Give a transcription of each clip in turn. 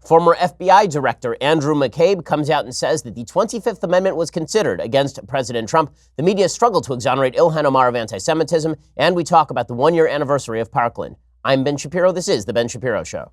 Former FBI Director Andrew McCabe comes out and says that the 25th Amendment was considered against President Trump. The media struggled to exonerate Ilhan Omar of anti-Semitism, and we talk about the one-year anniversary of Parkland. I'm Ben Shapiro. This is The Ben Shapiro Show.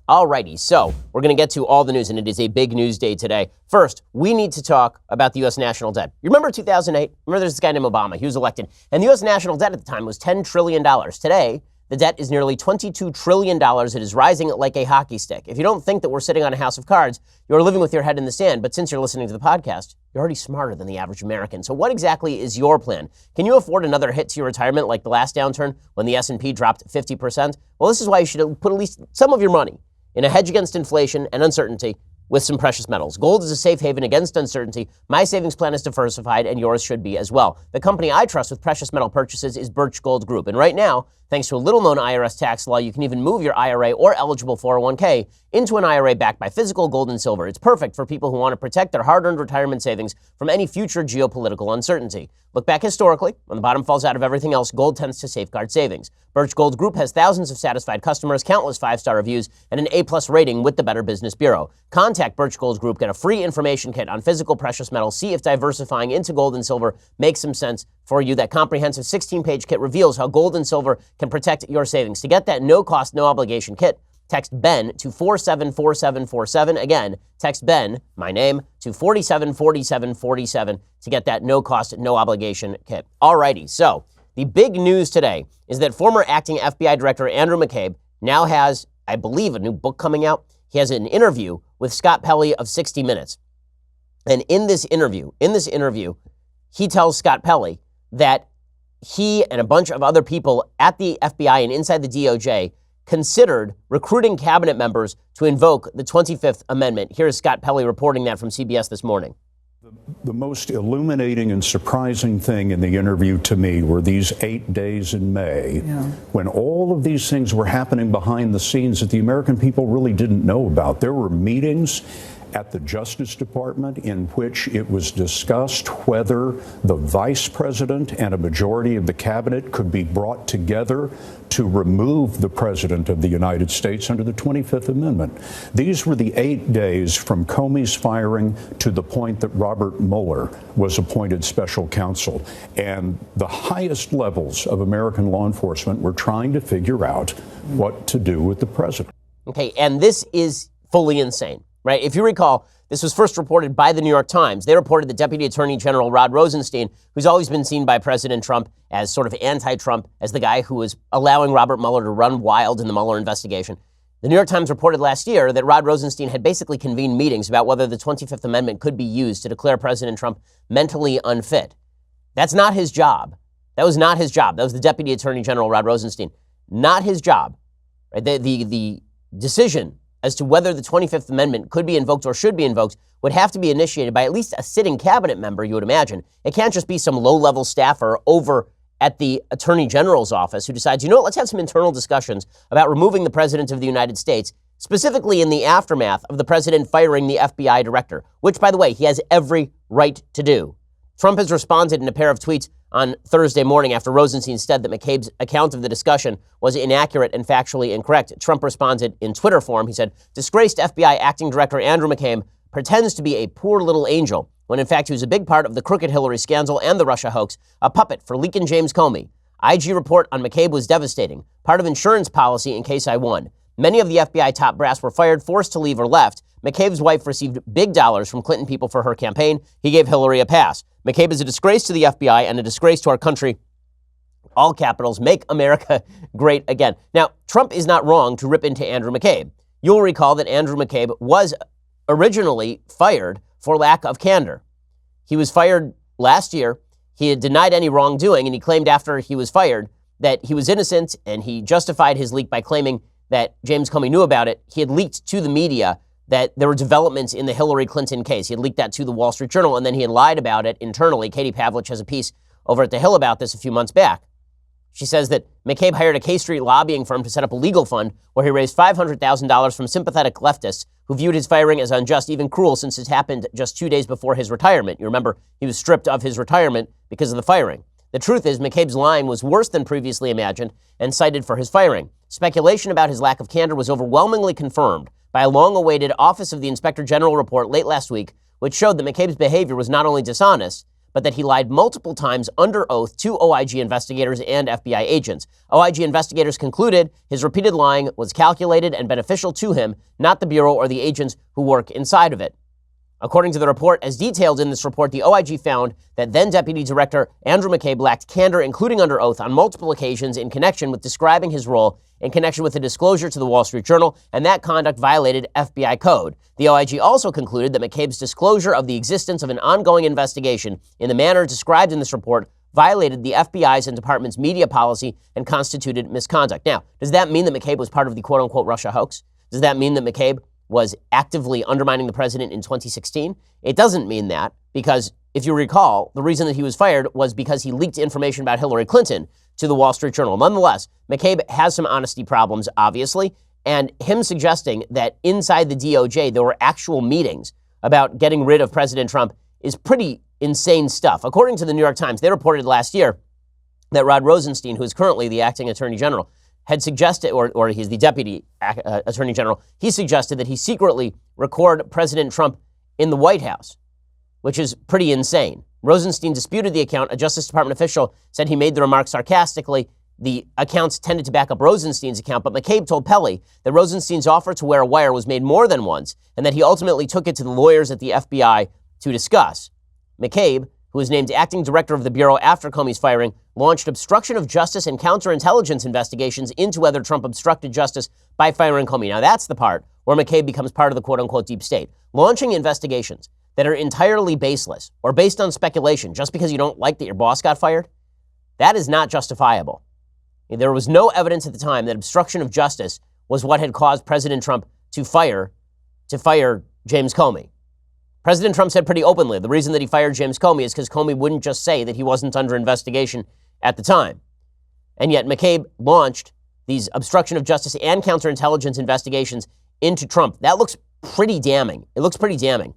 Alrighty, so we're going to get to all the news, and it is a big news day today. First, we need to talk about the U.S. national debt. You remember 2008? Remember there's this guy named Obama. He was elected, and the U.S. national debt at the time was $10 trillion. Today, the debt is nearly $22 trillion. It is rising like a hockey stick. If you don't think that we're sitting on a house of cards, you're living with your head in the sand. But since you're listening to the podcast, you're already smarter than the average American. So what exactly is your plan? Can you afford another hit to your retirement like the last downturn when the S&P dropped 50%? Well, this is why you should put at least some of your money in a hedge against inflation and uncertainty with some precious metals. Gold is a safe haven against uncertainty. My savings plan is diversified, and yours should be as well. The company I trust with precious metal purchases is Birch Gold Group. And right now, thanks to a little-known IRS tax law, you can even move your IRA or eligible 401k into an IRA backed by physical gold and silver. It's perfect for people who want to protect their hard-earned retirement savings from any future geopolitical uncertainty. Look back historically. When the bottom falls out of everything else, gold tends to safeguard savings. Birch Gold Group has thousands of satisfied customers, countless 5-star reviews, and an A+ rating with the Better Business Bureau. Contact Birch Gold Group, get a free information kit on physical precious metals, see if diversifying into gold and silver makes some sense for you. That comprehensive 16-page kit reveals how gold and silver can protect your savings. To get that no-cost, no-obligation kit, text BEN to 474747. Again, text BEN, my name, to 474747 to get that no-cost, no-obligation kit. Alrighty, so the big news today is that former acting FBI Director Andrew McCabe now has, I believe, a new book coming out. He has an interview with Scott Pelley of 60 Minutes. And in this interview, he tells Scott Pelley that he and a bunch of other people at the FBI and inside the DOJ considered recruiting cabinet members to invoke the 25th Amendment. Here's Scott Pelley reporting that from CBS this morning. The most illuminating and surprising thing in the interview to me were these 8 days in May when all of these things were happening behind the scenes that the American people really didn't know about. There were meetings at the Justice Department in which it was discussed whether the vice president and a majority of the cabinet could be brought together to remove the president of the United States under the 25th Amendment. These were the 8 days from Comey's firing to the point that Robert Mueller was appointed special counsel. And the highest levels of American law enforcement were trying to figure out what to do with the president. Okay, and this is fully insane. Right? If you recall, this was first reported by the New York Times. They reported that Deputy Attorney General Rod Rosenstein, who's always been seen by President Trump as sort of anti-Trump, as the guy who was allowing Robert Mueller to run wild in the Mueller investigation. The New York Times reported last year that Rod Rosenstein had basically convened meetings about whether the 25th Amendment could be used to declare President Trump mentally unfit. That's not his job. That was not his job. That was the Deputy Attorney General Rod Rosenstein. Not his job. Right? The decision as to whether the 25th Amendment could be invoked or should be invoked would have to be initiated by at least a sitting cabinet member, you would imagine. It can't just be some low-level staffer over at the Attorney General's office who decides, you know what, let's have some internal discussions about removing the President of the United States, specifically in the aftermath of the President firing the FBI director, which, by the way, he has every right to do. Trump has responded in a pair of tweets on Thursday morning after Rosenstein said that McCabe's account of the discussion was inaccurate and factually incorrect. Trump responded in Twitter form. He said, disgraced FBI acting director Andrew McCabe pretends to be a poor little angel, when in fact he was a big part of the crooked Hillary scandal and the Russia hoax, a puppet for leaking James Comey. IG report on McCabe was devastating, part of insurance policy in case I won. Many of the FBI top brass were fired, forced to leave, or left. McCabe's wife received big dollars from Clinton people for her campaign. He gave Hillary a pass. McCabe is a disgrace to the FBI and a disgrace to our country. All capitals, make America great again. Now, Trump is not wrong to rip into Andrew McCabe. You'll recall that Andrew McCabe was originally fired for lack of candor. He was fired last year. He had denied any wrongdoing, and he claimed after he was fired that he was innocent, and he justified his leak by claiming that James Comey knew about it. He had leaked to the media that there were developments in the Hillary Clinton case. He had leaked that to the Wall Street Journal, and then he had lied about it internally. Katie Pavlich has a piece over at The Hill about this a few months back. She says that McCabe hired a K Street lobbying firm to set up a legal fund where he raised $500,000 from sympathetic leftists who viewed his firing as unjust, even cruel, since it happened just 2 days before his retirement. You remember he was stripped of his retirement because of the firing. The truth is, McCabe's lying was worse than previously imagined and cited for his firing. Speculation about his lack of candor was overwhelmingly confirmed by a long-awaited Office of the Inspector General report late last week, which showed that McCabe's behavior was not only dishonest, but that he lied multiple times under oath to OIG investigators and FBI agents. OIG investigators concluded his repeated lying was calculated and beneficial to him, not the Bureau or the agents who work inside of it. According to the report, as detailed in this report, the OIG found that then Deputy Director Andrew McCabe lacked candor, including under oath, on multiple occasions in connection with describing his role in connection with a disclosure to the Wall Street Journal, and that conduct violated FBI code. The OIG also concluded that McCabe's disclosure of the existence of an ongoing investigation in the manner described in this report violated the FBI's and department's media policy and constituted misconduct. Now, does that mean that McCabe was part of the quote-unquote Russia hoax? Does that mean that McCabe was actively undermining the president in 2016? It doesn't mean that, because if you recall, the reason that he was fired was because he leaked information about Hillary Clinton to the Wall Street Journal. Nonetheless, McCabe has some honesty problems, obviously, and him suggesting that inside the DOJ there were actual meetings about getting rid of President Trump is pretty insane stuff. According to the New York Times, they reported last year that Rod Rosenstein, who is currently the acting attorney general, had suggested, or he's the deputy attorney general, he suggested that he secretly record President Trump in the White House, which is pretty insane. Rosenstein disputed the account. A Justice Department official said he made the remark sarcastically. The accounts tended to back up Rosenstein's account, but McCabe told Pelley that Rosenstein's offer to wear a wire was made more than once, and that he ultimately took it to the lawyers at the FBI to discuss. McCabe, who was named acting director of the Bureau after Comey's firing, launched obstruction of justice and counterintelligence investigations into whether Trump obstructed justice by firing Comey. Now, that's the part where McCabe becomes part of the quote-unquote deep state. Launching investigations that are entirely baseless or based on speculation just because you don't like that your boss got fired, that is not justifiable. There was no evidence at the time that obstruction of justice was what had caused President Trump to fire James Comey. President Trump said pretty openly the reason that he fired James Comey is because Comey wouldn't just say that he wasn't under investigation at the time. And yet McCabe launched these obstruction of justice and counterintelligence investigations into Trump. That looks pretty damning. It looks pretty damning.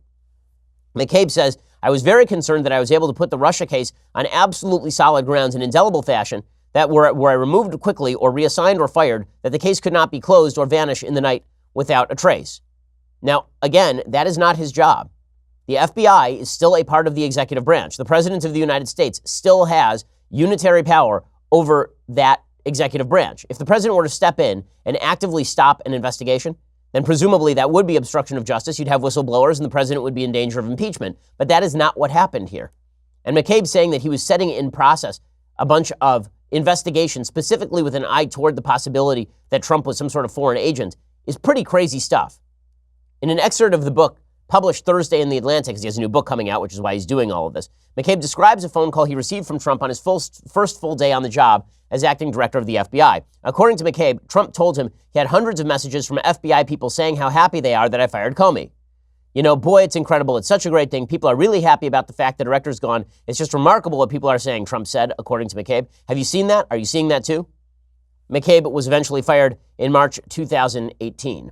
McCabe says, I was very concerned that I was able to put the Russia case on absolutely solid grounds in indelible fashion, that were I removed quickly or reassigned or fired, that the case could not be closed or vanish in the night without a trace. Now, again, that is not his job. The FBI is still a part of the executive branch. The President of the United States still has unitary power over that executive branch. If the president were to step in and actively stop an investigation, then presumably that would be obstruction of justice. You'd have whistleblowers and the president would be in danger of impeachment. But that is not what happened here. And McCabe saying that he was setting in process a bunch of investigations specifically with an eye toward the possibility that Trump was some sort of foreign agent is pretty crazy stuff. In an excerpt of the book published Thursday in The Atlantic, because he has a new book coming out, which is why he's doing all of this, McCabe describes a phone call he received from Trump on his first full day on the job as acting director of the FBI. According to McCabe, Trump told him he had hundreds of messages from FBI people saying how happy they are that I fired Comey. You know, boy, it's incredible. It's such a great thing. People are really happy about the fact the director's gone. It's just remarkable what people are saying, Trump said, according to McCabe. Have you seen that? Are you seeing that too? McCabe was eventually fired in March 2018.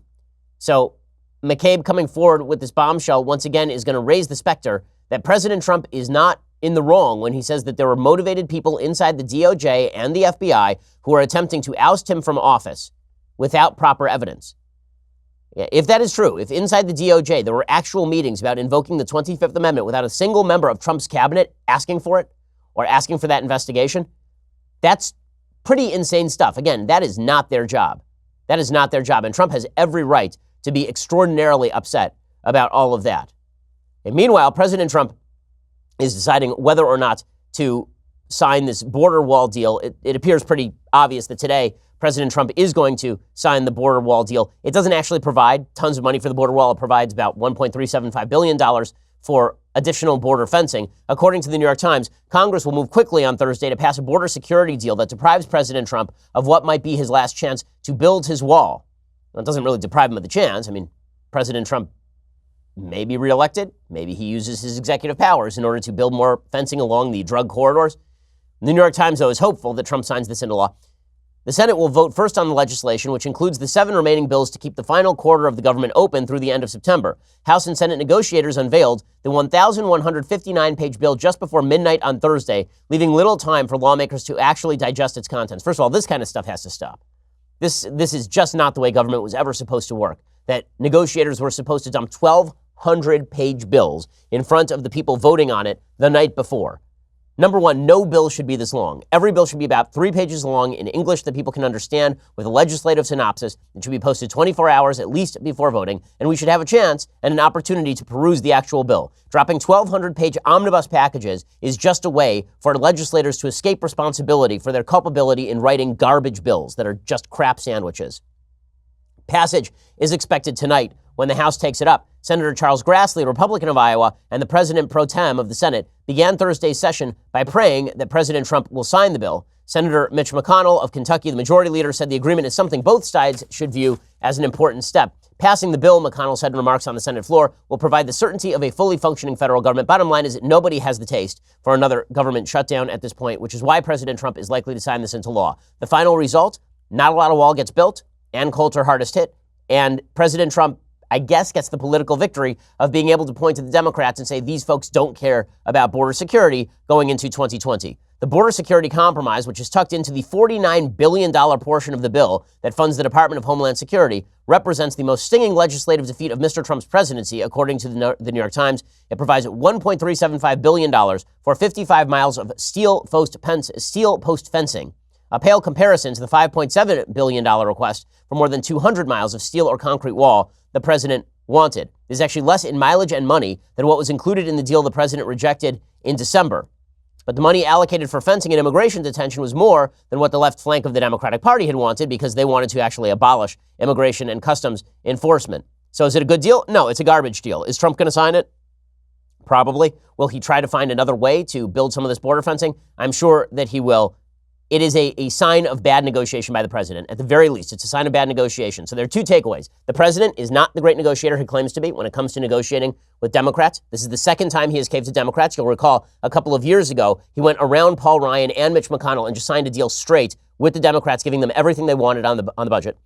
So McCabe coming forward with this bombshell once again is going to raise the specter that President Trump is not in the wrong when he says that there were motivated people inside the DOJ and the FBI who are attempting to oust him from office without proper evidence. If that is true, if inside the DOJ there were actual meetings about invoking the 25th Amendment without a single member of Trump's cabinet asking for it or asking for that investigation, that's pretty insane stuff. Again, that is not their job. That is not their job. And Trump has every right to be extraordinarily upset about all of that. And meanwhile, President Trump is deciding whether or not to sign this border wall deal. It appears pretty obvious that today President Trump is going to sign the border wall deal. It doesn't actually provide tons of money for the border wall. It provides about $1.375 billion for additional border fencing. According to the New York Times, Congress will move quickly on Thursday to pass a border security deal that deprives President Trump of what might be his last chance to build his wall. Well, it doesn't really deprive him of the chance. I mean, President Trump may be reelected. Maybe he uses his executive powers in order to build more fencing along the drug corridors. The New York Times, though, is hopeful that Trump signs this into law. The Senate will vote first on the legislation, which includes the 7 remaining bills to keep the final quarter of the government open through the end of September. House and Senate negotiators unveiled the 1,159-page bill just before midnight on Thursday, leaving little time for lawmakers to actually digest its contents. First of all, this kind of stuff has to stop. This is just not the way government was ever supposed to work, that negotiators were supposed to dump 1,200-page bills in front of the people voting on it the night before. Number one, no bill should be this long. Every bill should be about 3 pages long in English that people can understand with a legislative synopsis. It should be posted 24 hours at least before voting, and we should have a chance and an opportunity to peruse the actual bill. Dropping 1,200-page omnibus packages is just a way for legislators to escape responsibility for their culpability in writing garbage bills that are just crap sandwiches. Passage is expected tonight when the House takes it up. Senator Charles Grassley, a Republican of Iowa, and the President pro tem of the Senate began Thursday's session by praying that President Trump will sign the bill. Senator Mitch McConnell of Kentucky, the majority leader, said the agreement is something both sides should view as an important step. Passing the bill, McConnell said in remarks on the Senate floor, will provide the certainty of a fully functioning federal government. Bottom line is that nobody has the taste for another government shutdown at this point, which is why President Trump is likely to sign this into law. The final result, not a lot of wall gets built. Ann Coulter hardest hit. And President Trump, I guess, gets the political victory of being able to point to the Democrats and say these folks don't care about border security going into 2020. The border security compromise, which is tucked into the $49 billion portion of the bill that funds the Department of Homeland Security, represents the most stinging legislative defeat of Mr. Trump's presidency, according to the New York Times. It provides $1.375 billion for 55 miles of steel post fencing. A pale comparison to the $5.7 billion request for more than 200 miles of steel or concrete wall the president wanted. This is actually less in mileage and money than what was included in the deal the president rejected in December. But the money allocated for fencing and immigration detention was more than what the left flank of the Democratic Party had wanted, because they wanted to actually abolish immigration and customs enforcement. So is it a good deal? No, it's a garbage deal. Is Trump going to sign it? Probably. Will he try to find another way to build some of this border fencing? I'm sure that he will. It is a sign of bad negotiation by the president. At the very least, it's a sign of bad negotiation. So there are two takeaways. The president is not the great negotiator he claims to be when it comes to negotiating with Democrats. This is the second time he has caved to Democrats. You'll recall a couple of years ago, he went around Paul Ryan and Mitch McConnell and just signed a deal straight with the Democrats, giving them everything they wanted on the budget.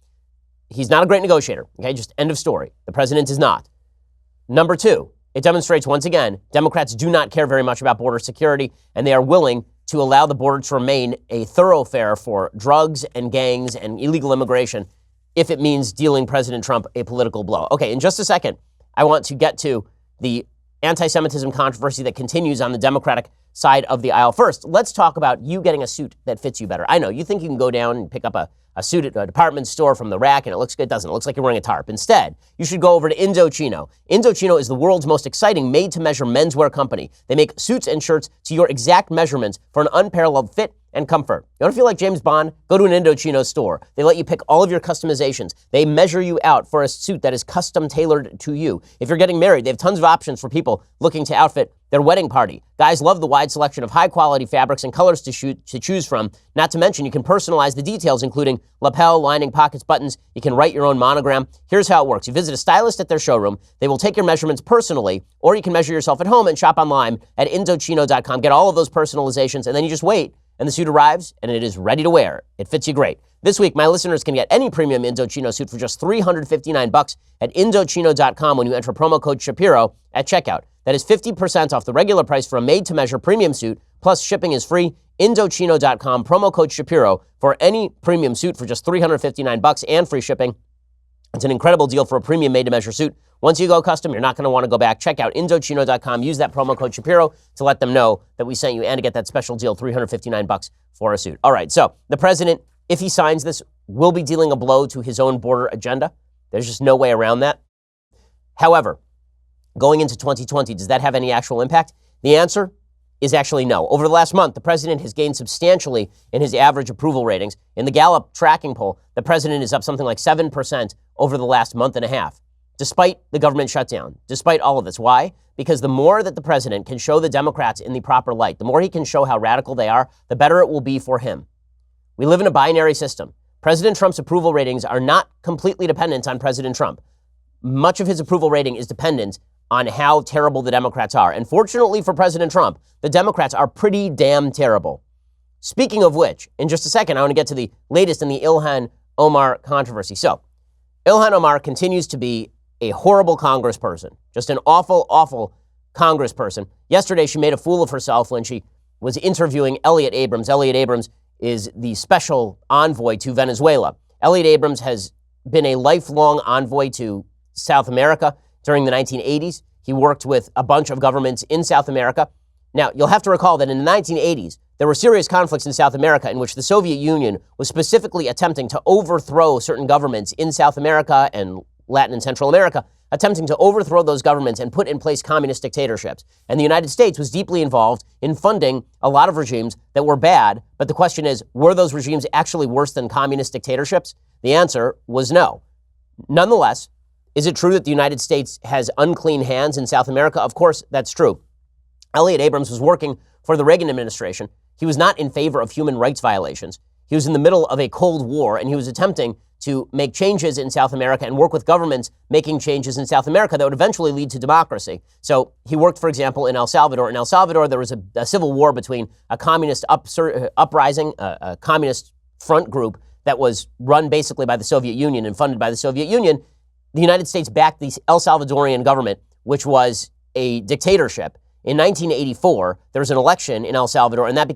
He's not a great negotiator. Okay, just end of story. The president is not. Number two, it demonstrates once again, Democrats do not care very much about border security, and they are willing to allow the border to remain a thoroughfare for drugs and gangs and illegal immigration if it means dealing President Trump a political blow. Okay, in just a second, I want to get to the anti-Semitism controversy that continues on the Democratic side of the aisle. First, let's talk about you getting a suit that fits you better. I know, you think you can go down and pick up a suit at a department store from the rack and it looks good. It doesn't. It looks like you're wearing a tarp. Instead, you should go over to Indochino. Indochino is the world's most exciting made-to-measure menswear company. They make suits and shirts to your exact measurements for an unparalleled fit and comfort. You want to feel like James Bond? Go to an Indochino store. They let you pick all of your customizations. They measure you out for a suit that is custom tailored to you. If you're getting married, they have tons of options for people looking to outfit their wedding party. Guys love the wide selection of high-quality fabrics and colors to choose from. Not to mention, you can personalize the details, including lapel, lining, pockets, buttons. You can write your own monogram. Here's how it works. You visit a stylist at their showroom. They will take your measurements personally, or you can measure yourself at home and shop online at Indochino.com. Get all of those personalizations, and then you just wait, and the suit arrives, and it is ready to wear. It fits you great. This week, my listeners can get any premium Indochino suit for just $359 at Indochino.com when you enter promo code Shapiro at checkout. That is 50% off the regular price for a made-to-measure premium suit, plus shipping is free. Indochino.com, promo code Shapiro for any premium suit for just $359 and free shipping. It's an incredible deal for a premium made-to-measure suit. Once you go custom, you're not going to want to go back. Check out Indochino.com. Use that promo code Shapiro to let them know that we sent you and to get that special deal, $359 for a suit. All right, so the president, if he signs this, will be dealing a blow to his own border agenda. There's just no way around that. However, going into 2020, does that have any actual impact? The answer is actually no. Over the last month, the president has gained substantially in his average approval ratings. In the Gallup tracking poll, the president is up something like 7% over the last month and a half, despite the government shutdown, despite all of this. Why? Because the more that the president can show the Democrats in the proper light, the more he can show how radical they are, the better it will be for him. We live in a binary system. President Trump's approval ratings are not completely dependent on President Trump. Much of his approval rating is dependent on how terrible the Democrats are. And fortunately for President Trump, the Democrats are pretty damn terrible. Speaking of which, in just a second, I want to get to the latest in the Ilhan Omar controversy. So, Ilhan Omar continues to be a horrible congressperson, just an awful, awful congressperson. Yesterday, she made a fool of herself when she was interviewing Elliott Abrams. Elliott Abrams is the special envoy to Venezuela. Elliott Abrams has been a lifelong envoy to South America during the 1980s. He worked with a bunch of governments in South America. Now, you'll have to recall that in the 1980s, there were serious conflicts in South America in which the Soviet Union was specifically attempting to overthrow certain governments in South America and Latin and Central America, attempting to overthrow those governments and put in place communist dictatorships. And the United States was deeply involved in funding a lot of regimes that were bad. But the question is, were those regimes actually worse than communist dictatorships? The answer was no. Nonetheless, is it true that the United States has unclean hands in South America? Of course, that's true. Elliott Abrams was working for the Reagan administration. He was not in favor of human rights violations. He was in the middle of a Cold War, and he was attempting to make changes in South America and work with governments making changes in South America that would eventually lead to democracy. So he worked, for example, in El Salvador. In El Salvador, there was a civil war between a communist uprising, a communist front group that was run basically by the Soviet Union and funded by the Soviet Union. The United States backed the El Salvadorian government, which was a dictatorship. In 1984, there was an election in El Salvador, and that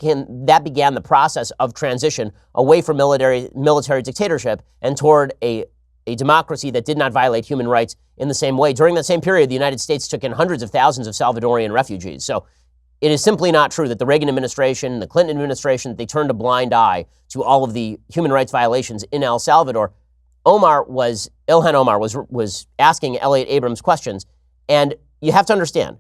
began the process of transition away from military dictatorship and toward a democracy that did not violate human rights in the same way. During that same period, the United States took in hundreds of thousands of Salvadorian refugees. So it is simply not true that the Reagan administration, the Clinton administration, they turned a blind eye to all of the human rights violations in El Salvador. Ilhan Omar was asking Elliott Abrams questions, and you have to understand,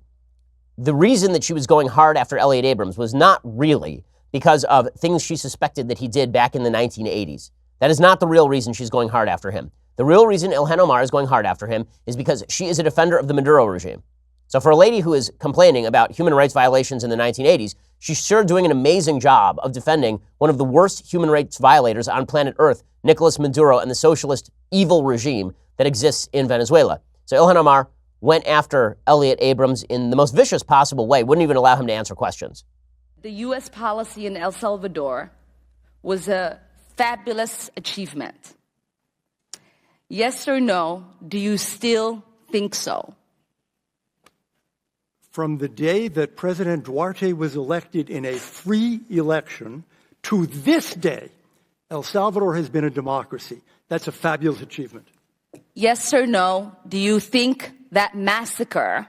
the reason that she was going hard after Elliott Abrams was not really because of things she suspected that he did back in the 1980s. That is not the real reason she's going hard after him. The real reason Ilhan Omar is going hard after him is because she is a defender of the Maduro regime. So for a lady who is complaining about human rights violations in the 1980s, she's sure doing an amazing job of defending one of the worst human rights violators on planet Earth, Nicolas Maduro, and the socialist evil regime that exists in Venezuela. So Ilhan Omar went after Elliott Abrams in the most vicious possible way, wouldn't even allow him to answer questions. The U.S. policy in El Salvador was a fabulous achievement. Yes or no, do you still think so? From the day that President Duarte was elected in a free election to this day, El Salvador has been a democracy. That's a fabulous achievement. Yes or no, do you think that massacre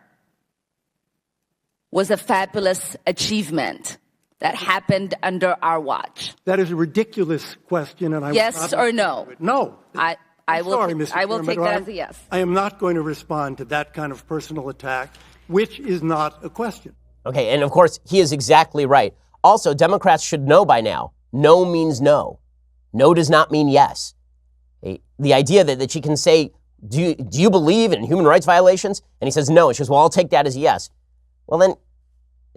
was a fabulous achievement that happened under our watch? That is a ridiculous question, and I yes or no? No. I will take that as a yes. I am not going to respond to that kind of personal attack, which is not a question. Okay, and of course, he is exactly right. Also, Democrats should know by now, no means no. No does not mean yes. The idea that she can say, do you believe in human rights violations? And he says no. And she says, well, I'll take that as a yes. Well, then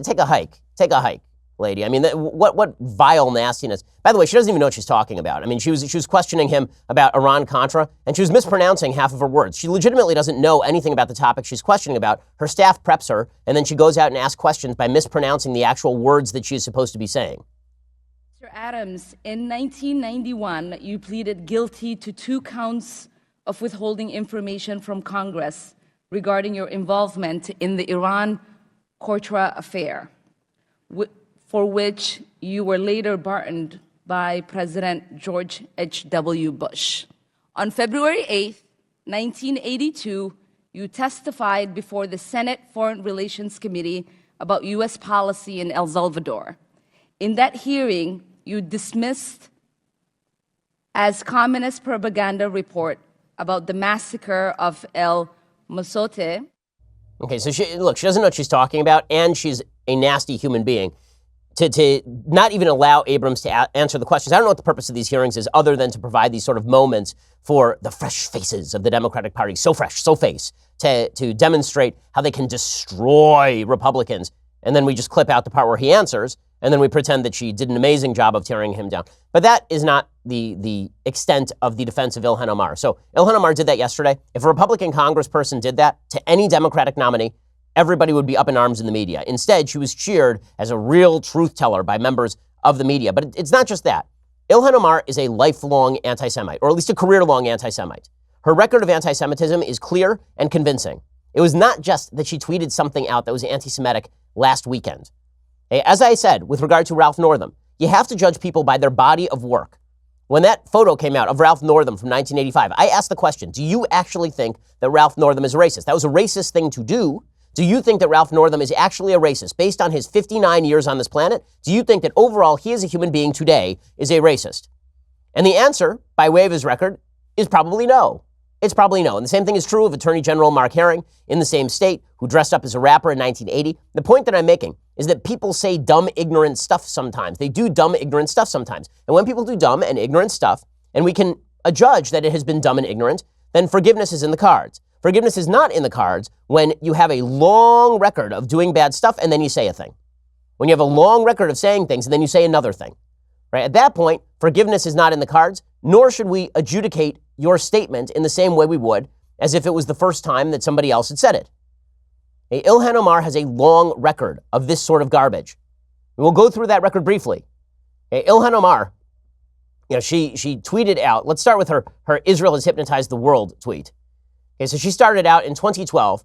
take a hike. Take a hike, lady. I mean, what vile nastiness. By the way, she doesn't even know what she's talking about. I mean, she was questioning him about Iran-Contra, and she was mispronouncing half of her words. She legitimately doesn't know anything about the topic she's questioning about. Her staff preps her, and then she goes out and asks questions by mispronouncing the actual words that she is supposed to be saying. Mr. Adams, in 1991, you pleaded guilty to 2 counts of withholding information from Congress regarding your involvement in the Iran-Contra affair, for which you were later pardoned by President George H.W. Bush. On February 8, 1982, you testified before the Senate Foreign Relations Committee about U.S. policy in El Salvador. In that hearing, you dismissed as communist propaganda report about the massacre of El Mozote. Okay, so she doesn't know what she's talking about, and she's a nasty human being. To not even allow Abrams to answer the questions. I don't know what the purpose of these hearings is other than to provide these sort of moments for the fresh faces of the Democratic Party, so fresh, so face, to demonstrate how they can destroy Republicans. And then we just clip out the part where he answers, and then we pretend that she did an amazing job of tearing him down. But that is not the extent of the defense of Ilhan Omar. So Ilhan Omar did that yesterday. If a Republican congressperson did that to any Democratic nominee, everybody would be up in arms in the media. Instead, she was cheered as a real truth teller by members of the media. But it's not just that. Ilhan Omar is a lifelong anti-Semite, or at least a career-long anti-Semite. Her record of anti-Semitism is clear and convincing. It was not just that she tweeted something out that was anti-Semitic last weekend. As I said, with regard to Ralph Northam, you have to judge people by their body of work. When that photo came out of Ralph Northam from 1985, I asked the question, do you actually think that Ralph Northam is a racist? That was a racist thing to do. Do you think that Ralph Northam is actually a racist based on his 59 years on this planet? Do you think that overall he as a human being today is a racist? And the answer, by way of his record, is probably no. It's probably no. And the same thing is true of Attorney General Mark Herring in the same state who dressed up as a rapper in 1980. The point that I'm making is that people say dumb, ignorant stuff sometimes. They do dumb, ignorant stuff sometimes. And when people do dumb and ignorant stuff, and we can adjudge that it has been dumb and ignorant, then forgiveness is in the cards. Forgiveness is not in the cards when you have a long record of doing bad stuff and then you say a thing. When you have a long record of saying things and then you say another thing. Right? At that point, forgiveness is not in the cards, nor should we adjudicate your statement in the same way we would as if it was the first time that somebody else had said it. Ilhan Omar has a long record of this sort of garbage. We'll go through that record briefly. Ilhan Omar, she tweeted out, let's start with her Israel has hypnotized the world tweet. Okay, so she started out in 2012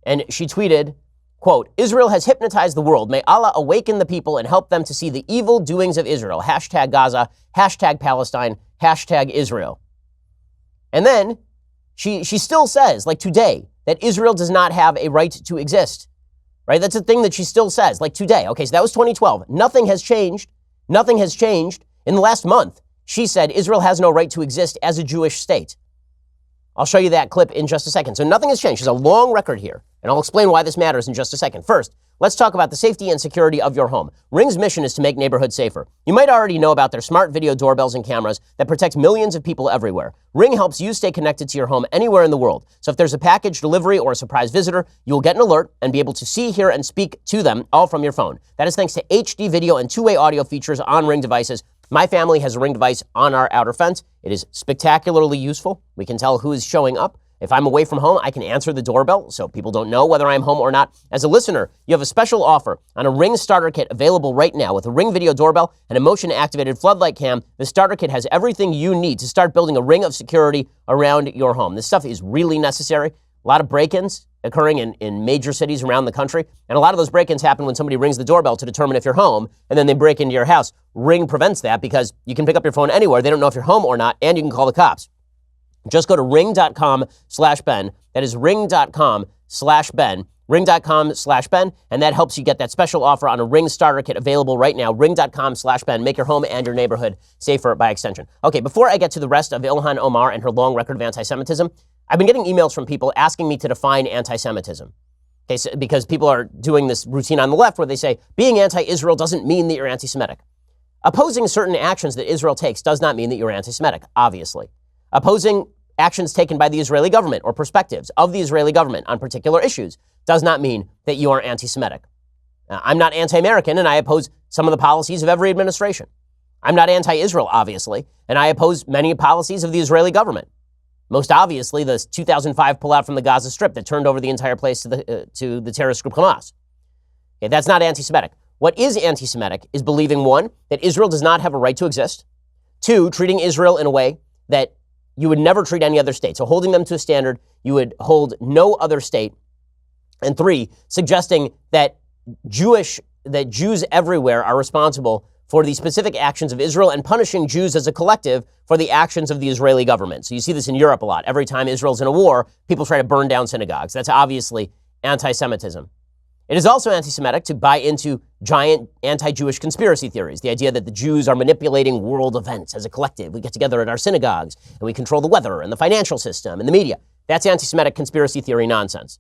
and she tweeted, quote, Israel has hypnotized the world. May Allah awaken the people and help them to see the evil doings of Israel. Hashtag Gaza, hashtag Palestine, hashtag Israel. And then she still says, like today, that Israel does not have a right to exist, right? That's a thing that she still says, like today. Okay, so that was 2012. Nothing has changed. Nothing has changed. In the last month, she said Israel has no right to exist as a Jewish state. I'll show you that clip in just a second. So nothing has changed. There's a long record here, and I'll explain why this matters in just a second. First, let's talk about the safety and security of your home. Ring's mission is to make neighborhoods safer. You might already know about their smart video doorbells and cameras that protect millions of people everywhere. Ring helps you stay connected to your home anywhere in the world. So if there's a package delivery or a surprise visitor, you will get an alert and be able to see, hear, and speak to them all from your phone. That is thanks to HD video and two-way audio features on Ring devices. My family has a Ring device on our outer fence. It is spectacularly useful. We can tell who is showing up. If I'm away from home, I can answer the doorbell so people don't know whether I'm home or not. As a listener, you have a special offer on a Ring starter kit available right now with a Ring video doorbell and a motion-activated floodlight cam. The starter kit has everything you need to start building a ring of security around your home. This stuff is really necessary. A lot of break-ins occurring in major cities around the country. And a lot of those break-ins happen when somebody rings the doorbell to determine if you're home, and then they break into your house. Ring prevents that because you can pick up your phone anywhere. They don't know if you're home or not, and you can call the cops. Just go to ring.com/Ben. That is ring.com/Ben. Ring.com/Ben, and that helps you get that special offer on a Ring starter kit available right now. Ring.com/Ben. Make your home and your neighborhood safer by extension. Okay, before I get to the rest of Ilhan Omar and her long record of anti-Semitism, I've been getting emails from people asking me to define anti-Semitism. Okay, so, because people are doing this routine on the left where they say, being anti-Israel doesn't mean that you're anti-Semitic. Opposing certain actions that Israel takes does not mean that you're anti-Semitic, obviously. Opposing actions taken by the Israeli government or perspectives of the Israeli government on particular issues does not mean that you are anti-Semitic. I'm not anti-American, and I oppose some of the policies of every administration. I'm not anti-Israel, obviously, and I oppose many policies of the Israeli government. Most obviously, the 2005 pullout from the Gaza Strip that turned over the entire place to the terrorist group Hamas. Okay, that's not anti-Semitic. What is anti-Semitic is believing, one, that Israel does not have a right to exist. Two, treating Israel in a way that you would never treat any other state. So holding them to a standard you would hold no other state. And three, suggesting that Jews everywhere are responsible for the specific actions of Israel and punishing Jews as a collective for the actions of the Israeli government. So you see this in Europe a lot. Every time Israel's in a war, people try to burn down synagogues. That's obviously anti-Semitism. It is also anti-Semitic to buy into giant anti-Jewish conspiracy theories. The idea that the Jews are manipulating world events as a collective. We get together at our synagogues and we control the weather and the financial system and the media. That's anti-Semitic conspiracy theory nonsense.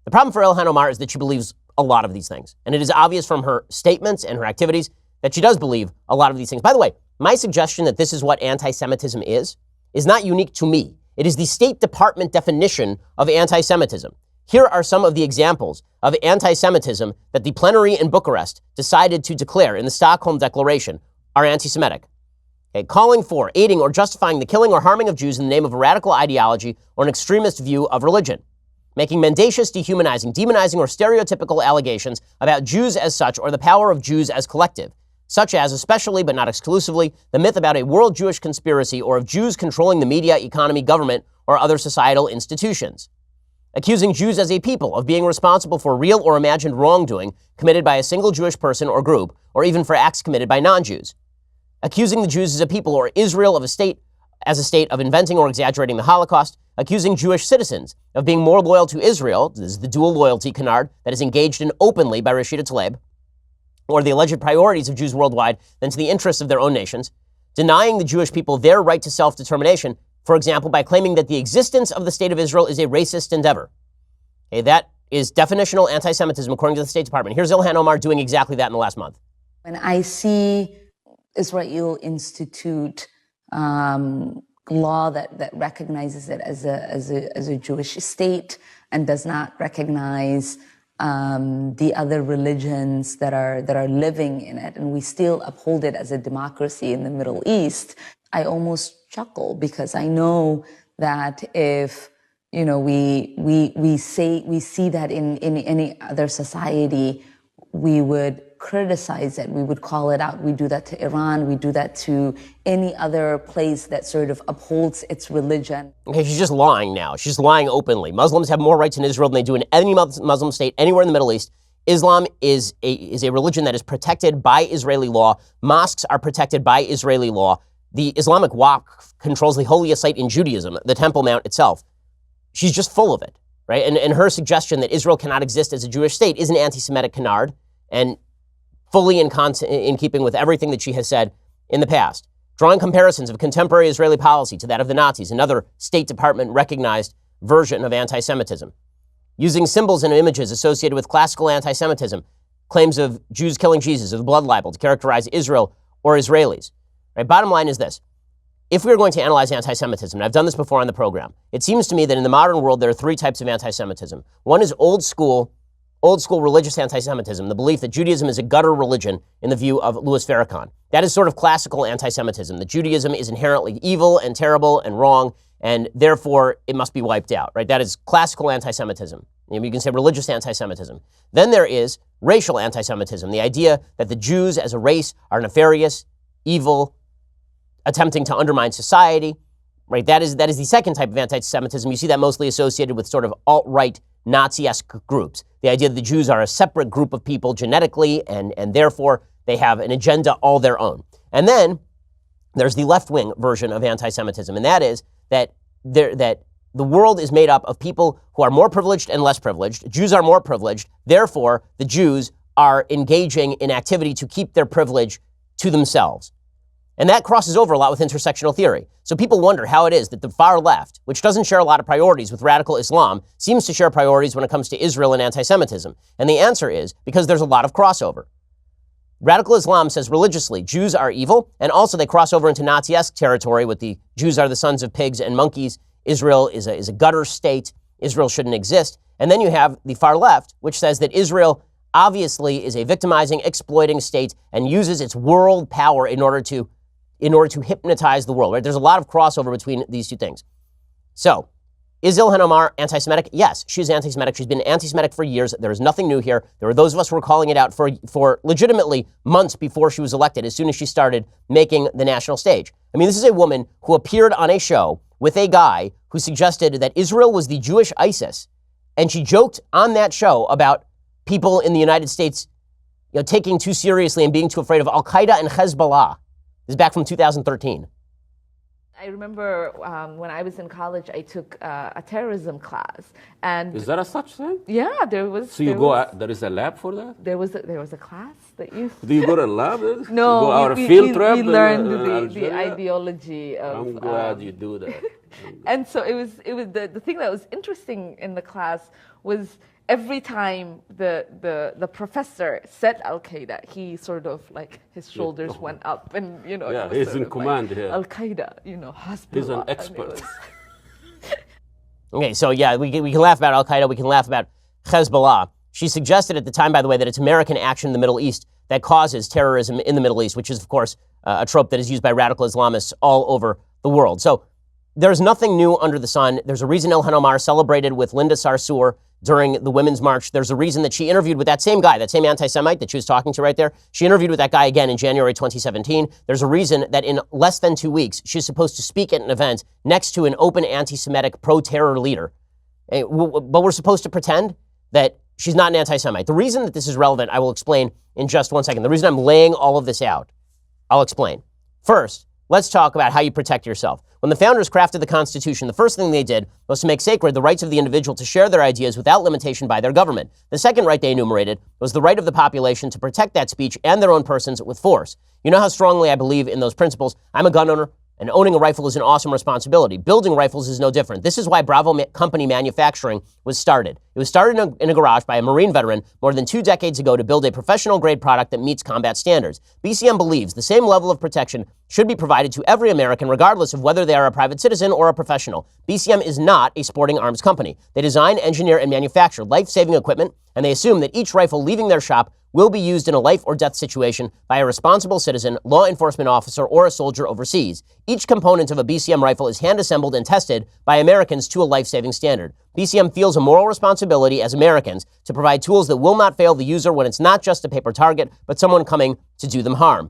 The problem for Ilhan Omar is that she believes a lot of these things. And it is obvious from her statements and her activities that she does believe a lot of these things. By the way, my suggestion that this is what anti-Semitism is not unique to me. It is the State Department definition of anti-Semitism. Here are some of the examples of anti-Semitism that the plenary in Bucharest decided to declare in the Stockholm Declaration are anti-Semitic. Okay, calling for, aiding, or justifying the killing or harming of Jews in the name of a radical ideology or an extremist view of religion. Making mendacious, dehumanizing, demonizing, or stereotypical allegations about Jews as such or the power of Jews as collective. such as, especially but not exclusively, the myth about a world Jewish conspiracy or of Jews controlling the media, economy, government, or other societal institutions. Accusing Jews as a people of being responsible for real or imagined wrongdoing committed by a single Jewish person or group, or even for acts committed by non-Jews. Accusing the Jews as a people or Israel as a state of inventing or exaggerating the Holocaust. Accusing Jewish citizens of being more loyal to Israel, this is the dual loyalty canard that is engaged in openly by Rashida Tlaib, or the alleged priorities of Jews worldwide than to the interests of their own nations. Denying the Jewish people their right to self-determination, for example, by claiming that the existence of the State of Israel is a racist endeavor. Okay, that is definitional anti-Semitism according to the State Department. Here's Ilhan Omar doing exactly that in the last month. When I see Israel institute law that recognizes it as a Jewish state and does not recognize the other religions that are living in it, and we still uphold it as a democracy in the Middle East, I almost chuckle because I know that if we see that in any other society, we would criticize it, we would call it out. We do that to Iran, we do that to any other place that sort of upholds its religion. Okay, she's just lying now. She's lying openly. Muslims have more rights in Israel than they do in any Muslim state anywhere in the Middle East. Islam is a religion that is protected by Israeli law. Mosques are protected by Israeli law. The Islamic Waqf controls the holiest site in Judaism, the Temple Mount itself. She's just full of it, right? And her suggestion that Israel cannot exist as a Jewish state is an anti-Semitic canard and fully in keeping with everything that she has said in the past. Drawing comparisons of contemporary Israeli policy to that of the Nazis, another State Department recognized version of anti-Semitism. Using symbols and images associated with classical anti-Semitism, claims of Jews killing Jesus, or the blood libel to characterize Israel or Israelis. Right? Bottom line is this. If we are going to analyze anti-Semitism, and I've done this before on the program, it seems to me that in the modern world there are three types of anti-Semitism. One is old school religious anti-Semitism, the belief that Judaism is a gutter religion in the view of Louis Farrakhan. That is sort of classical anti-Semitism, that Judaism is inherently evil and terrible and wrong, and therefore it must be wiped out, right? That is classical anti-Semitism. You can say religious anti-Semitism. Then there is racial anti-Semitism, the idea that the Jews as a race are nefarious, evil, attempting to undermine society, right? That is the second type of anti-Semitism. You see that mostly associated with sort of alt-right Nazi-esque groups. The idea that the Jews are a separate group of people genetically and therefore they have an agenda all their own. And then there's the left-wing version of anti-Semitism, and that is that the world is made up of people who are more privileged and less privileged. Jews are more privileged. Therefore, the Jews are engaging in activity to keep their privilege to themselves. And that crosses over a lot with intersectional theory. So people wonder how it is that the far left, which doesn't share a lot of priorities with radical Islam, seems to share priorities when it comes to Israel and anti-Semitism. And the answer is because there's a lot of crossover. Radical Islam says religiously Jews are evil, and also they cross over into Nazi-esque territory with the Jews are the sons of pigs and monkeys. Israel is a gutter state. Israel shouldn't exist. And then you have the far left, which says that Israel obviously is a victimizing, exploiting state and uses its world power in order to hypnotize the world, right? There's a lot of crossover between these two things. So, is Ilhan Omar anti-Semitic? Yes, she's anti-Semitic. She's been anti-Semitic for years. There is nothing new here. There were those of us who were calling it out for legitimately months before she was elected, as soon as she started making the national stage. I mean, this is a woman who appeared on a show with a guy who suggested that Israel was the Jewish ISIS. And she joked on that show about people in the United States, taking too seriously and being too afraid of Al-Qaeda and Hezbollah. This is back from 2013. I remember when I was in college, I took a terrorism class, and is that a such thing? Yeah, there was. So there is a lab for that? There was a class that you. Do you go to a lab? No, you go out a field trip. We learned the ideology of. I'm glad you do that. And so it was the thing that was interesting in the class was every time the professor said Al-Qaeda, he sort of like his shoulders went up, and yeah, he's in command here. Al-Qaeda, Hezbollah. He's an expert. Okay, so yeah, we can laugh about Al-Qaeda, we can laugh about Hezbollah. She suggested at the time, by the way, that it's American action in the Middle East that causes terrorism in the Middle East, which is, of course, a trope that is used by radical Islamists all over the world. So there's nothing new under the sun. There's a reason Ilhan Omar celebrated with Linda Sarsour during the Women's March. There's a reason that she interviewed with that same guy, that same anti-Semite that she was talking to right there. She interviewed with that guy again in January 2017. There's a reason that in less than 2 weeks, she's supposed to speak at an event next to an open anti-Semitic pro-terror leader. But we're supposed to pretend that she's not an anti-Semite. The reason that this is relevant, I will explain in just 1 second. The reason I'm laying all of this out, I'll explain. First, let's talk about how you protect yourself. When the founders crafted the Constitution, the first thing they did was to make sacred the rights of the individual to share their ideas without limitation by their government. The second right they enumerated was the right of the population to protect that speech and their own persons with force. You know how strongly I believe in those principles. I'm a gun owner, and owning a rifle is an awesome responsibility. Building rifles is no different. This is why Bravo Company manufacturing was started. It was started in a garage by a Marine veteran more than 2 decades ago to build a professional-grade product that meets combat standards. BCM believes the same level of protection should be provided to every American, regardless of whether they are a private citizen or a professional. BCM is not a sporting arms company. They design, engineer, and manufacture life-saving equipment, and they assume that each rifle leaving their shop will be used in a life or death situation by a responsible citizen, law enforcement officer, or a soldier overseas. Each component of a BCM rifle is hand-assembled and tested by Americans to a life-saving standard. BCM feels a moral responsibility as Americans to provide tools that will not fail the user when it's not just a paper target, but someone coming to do them harm.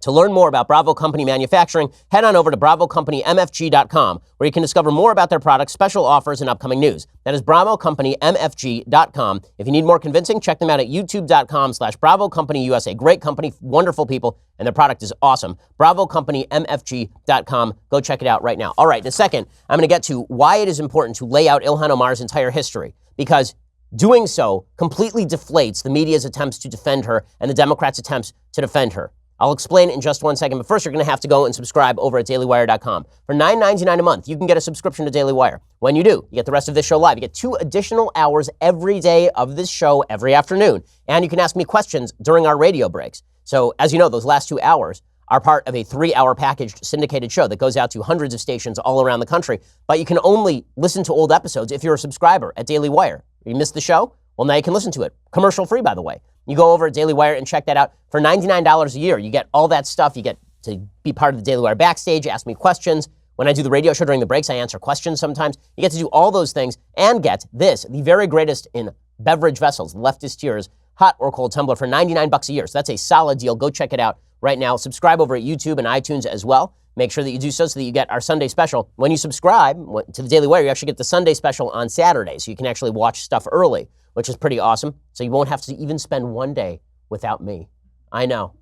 To learn more about Bravo Company manufacturing, head on over to BravoCompanyMFG.com, where you can discover more about their products, special offers, and upcoming news. That is BravoCompanyMFG.com. If you need more convincing, check them out at YouTube.com/BravoCompanyUSA. Great company, wonderful people, and their product is awesome. BravoCompanyMFG.com. Go check it out right now. All right, in a second, I'm going to get to why it is important to lay out Ilhan Omar's entire history, because doing so completely deflates the media's attempts to defend her and the Democrats' attempts to defend her. I'll explain it in just 1 second, but first you're going to have to go and subscribe over at dailywire.com. For $9.99 a month, you can get a subscription to Daily Wire. When you do, you get the rest of this show live. You get 2 additional hours every day of this show every afternoon, and you can ask me questions during our radio breaks. So, as you know, those last 2 hours are part of a 3-hour packaged syndicated show that goes out to hundreds of stations all around the country, but you can only listen to old episodes if you're a subscriber at Daily Wire. You missed the show? Well, now you can listen to it. Commercial-free, by the way. You go over at Daily Wire and check that out. For $99 a year, you get all that stuff. You get to be part of the Daily Wire backstage, ask me questions. When I do the radio show during the breaks, I answer questions sometimes. You get to do all those things and get this, the very greatest in beverage vessels, leftist tears, hot or cold tumbler for $99 a year. So that's a solid deal. Go check it out right now. Subscribe over at YouTube and iTunes as well. Make sure that you do so that you get our Sunday special. When you subscribe to the Daily Wire, you actually get the Sunday special on Saturday, so you can actually watch stuff early, which is pretty awesome. So you won't have to even spend one day without me. I know.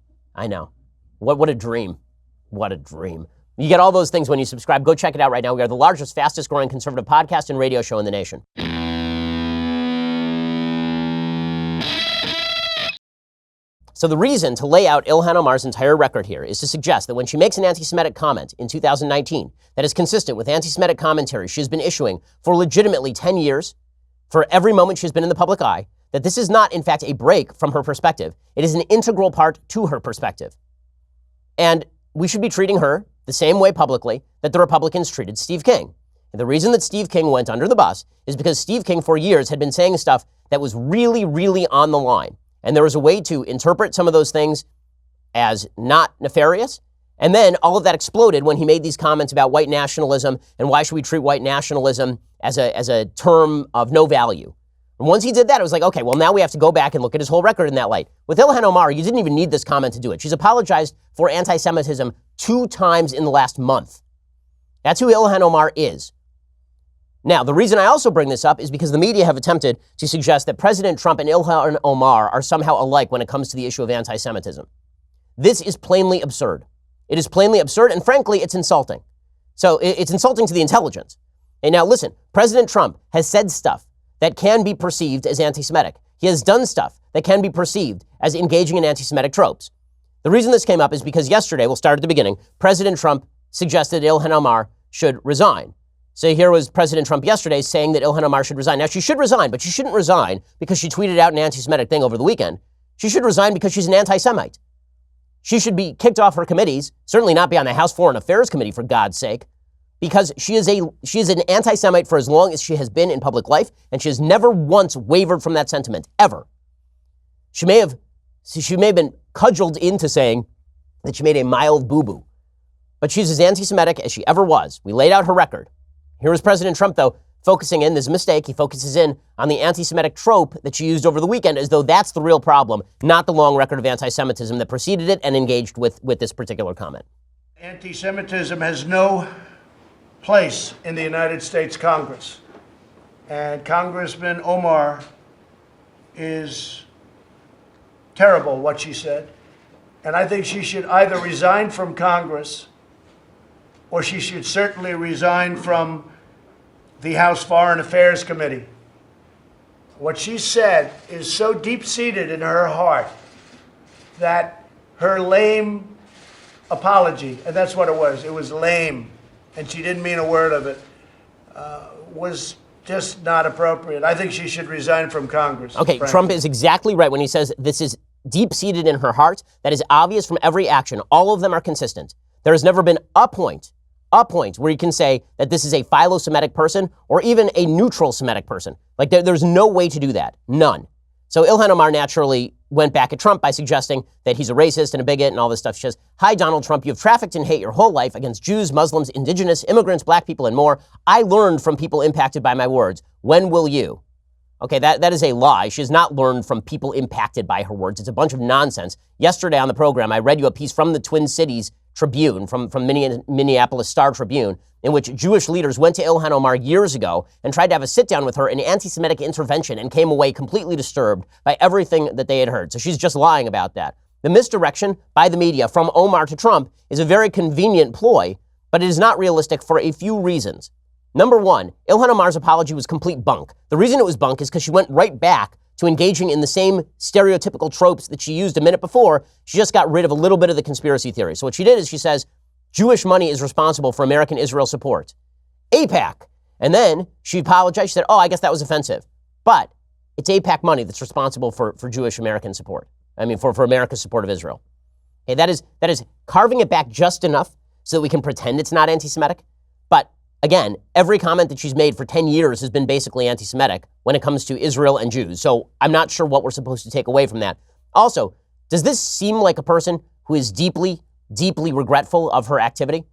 What a dream. What a dream. You get all those things when you subscribe. Go check it out right now. We are the largest, fastest growing conservative podcast and radio show in the nation. So the reason to lay out Ilhan Omar's entire record here is to suggest that when she makes an anti-Semitic comment in 2019 that is consistent with anti-Semitic commentary she has been issuing for legitimately 10 years, for every moment she's been in the public eye, that this is not, in fact, a break from her perspective. It is an integral part to her perspective. And we should be treating her the same way publicly that the Republicans treated Steve King. And the reason that Steve King went under the bus is because Steve King for years had been saying stuff that was really, really on the line. And there was a way to interpret some of those things as not nefarious. And then all of that exploded when he made these comments about white nationalism and why should we treat white nationalism as a term of no value. And once he did that, it was like, okay, well, now we have to go back and look at his whole record in that light. With Ilhan Omar, you didn't even need this comment to do it. She's apologized for anti-Semitism 2 times in the last month. That's who Ilhan Omar is. Now, the reason I also bring this up is because the media have attempted to suggest that President Trump and Ilhan Omar are somehow alike when it comes to the issue of anti-Semitism. This is plainly absurd. It is plainly absurd, and frankly, it's insulting. So it's insulting to the intelligence. And now listen, President Trump has said stuff that can be perceived as anti-Semitic. He has done stuff that can be perceived as engaging in anti-Semitic tropes. The reason this came up is because yesterday, we'll start at the beginning, President Trump suggested Ilhan Omar should resign. So here was President Trump yesterday saying that Ilhan Omar should resign. Now, she should resign, but she shouldn't resign because she tweeted out an anti-Semitic thing over the weekend. She should resign because she's an anti-Semite. She should be kicked off her committees, certainly not be on the House Foreign Affairs Committee, for God's sake, because she is an anti-Semite for as long as she has been in public life, and she has never once wavered from that sentiment, ever. She may have been cudgeled into saying that she made a mild boo-boo, but she's as anti-Semitic as she ever was. We laid out her record. Here was President Trump, though, focusing in, this mistake, he focuses in on the anti-Semitic trope that she used over the weekend as though that's the real problem, not the long record of anti-Semitism that preceded it and engaged with this particular comment. Anti-Semitism has no place in the United States Congress. And Congressman Omar is terrible, what she said. And I think she should either resign from Congress or she should certainly resign from the House Foreign Affairs Committee. What she said is so deep-seated in her heart that her lame apology, and that's what it was lame, and she didn't mean a word of it, was just not appropriate. I think she should resign from Congress. Okay, frankly. Trump is exactly right when he says this is deep-seated in her heart. That is obvious from every action. All of them are consistent. There has never been a point where you can say that this is a philo-Semitic person or even a neutral Semitic person. Like there's no way to do that. None. So Ilhan Omar naturally went back at Trump by suggesting that he's a racist and a bigot and all this stuff. She says, "Hi, Donald Trump, you have trafficked in hate your whole life against Jews, Muslims, indigenous, immigrants, black people, and more. I learned from people impacted by my words. When will you?" Okay, that is a lie. She has not learned from people impacted by her words. It's a bunch of nonsense. Yesterday on the program, I read you a piece from the Twin Cities Tribune, from Minneapolis Star Tribune, in which Jewish leaders went to Ilhan Omar years ago and tried to have a sit-down with her in anti-Semitic intervention and came away completely disturbed by everything that they had heard. So she's just lying about that. The misdirection by the media from Omar to Trump is a very convenient ploy, but it is not realistic for a few reasons. Number one, Ilhan Omar's apology was complete bunk. The reason it was bunk is because she went right back to engaging in the same stereotypical tropes that she used a minute before. She just got rid of a little bit of the conspiracy theory. So what she did is she says, Jewish money is responsible for American Israel support. AIPAC. And then she apologized. She said, oh, I guess that was offensive. But it's AIPAC money that's responsible for Jewish American support. I mean, for America's support of Israel. Okay, that is carving it back just enough so that we can pretend it's not anti-Semitic. But again, every comment that she's made for 10 years has been basically anti-Semitic when it comes to Israel and Jews. So I'm not sure what we're supposed to take away from that. Also, does this seem like a person who is deeply, deeply regretful of her activity?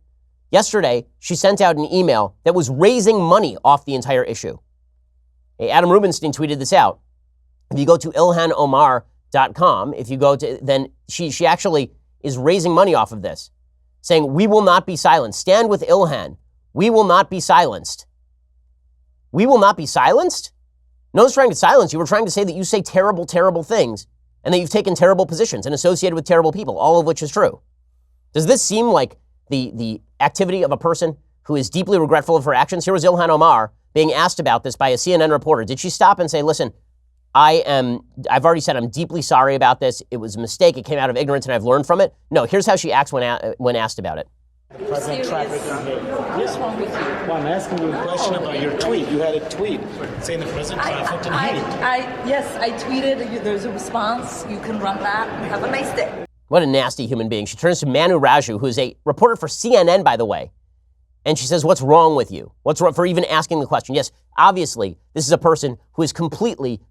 Yesterday, she sent out an email that was raising money off the entire issue. Hey, Adam Rubinstein tweeted this out. If you go to ilhanomar.com, if you go to, then she actually is raising money off of this, saying, "We will not be silent. Stand with Ilhan. We will not be silenced." We will not be silenced? No one's trying to silence you. We're trying to say that you say terrible, terrible things and that you've taken terrible positions and associated with terrible people, all of which is true. Does this seem like the activity of a person who is deeply regretful of her actions? Here was Ilhan Omar being asked about this by a CNN reporter. Did she stop and say, listen, I've already said I'm deeply sorry about this. It was a mistake. It came out of ignorance and I've learned from it? No, here's how she acts when asked about it. President traffic in hate. What's wrong with you? Well, I'm asking you a question about your tweet. You had a tweet saying the president trafficked in hate. Yes, I tweeted. There's a response. You can run that. Have a nice day. What a nasty human being. She turns to Manu Raju, who's a reporter for CNN, by the way, and she says, what's wrong with you? What's wrong for even asking the question? Yes, obviously, this is a person who is completely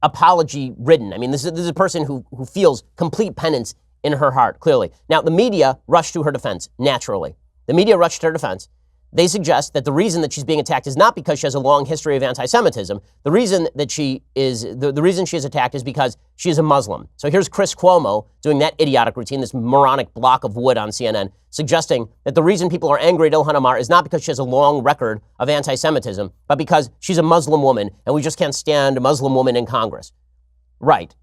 apology-ridden. I mean, this is a person who feels complete penance in her heart, clearly. Now, the media rushed to her defense, naturally. The media rushed to her defense. They suggest that the reason that she's being attacked is not because she has a long history of anti-Semitism. The reason that she is attacked is because she is a Muslim. So here's Chris Cuomo doing that idiotic routine, this moronic block of wood on CNN, suggesting that the reason people are angry at Ilhan Omar is not because she has a long record of anti-Semitism, but because she's a Muslim woman and we just can't stand a Muslim woman in Congress. Right.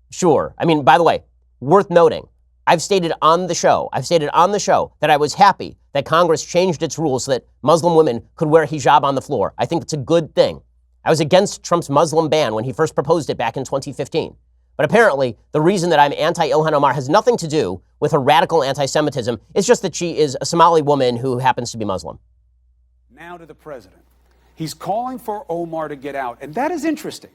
Sure. I mean, by the way, worth noting, I've stated on the show that I was happy that Congress changed its rules so that Muslim women could wear hijab on the floor. I think it's a good thing. I was against Trump's Muslim ban when he first proposed it back in 2015. But apparently, the reason that I'm anti-Ilhan Omar has nothing to do with her radical anti-Semitism. It's just that she is a Somali woman who happens to be Muslim. Now to the president. He's calling for Omar to get out. And that is interesting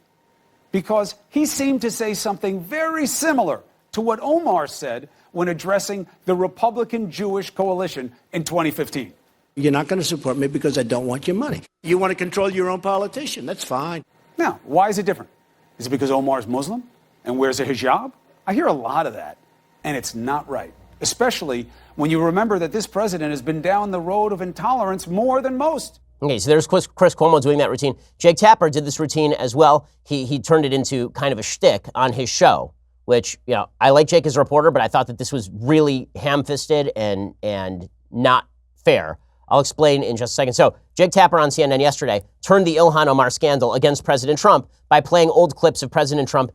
because he seemed to say something very similar to what Omar said when addressing the Republican Jewish coalition in 2015. You're not going to support me because I don't want your money. You want to control your own politician. That's fine. Now, why is it different? Is it because Omar's Muslim and wears a hijab? I hear a lot of that, and it's not right. especially when you remember that this president has been down the road of intolerance more than most. Okay, so there's Chris Cuomo doing that routine. Jake Tapper did this routine as well. He turned it into kind of a shtick on his show, which, you know, I like Jake as a reporter, but I thought that this was really ham-fisted and not fair. I'll explain in just a second. So Jake Tapper on CNN yesterday turned the Ilhan Omar scandal against President Trump by playing old clips of President Trump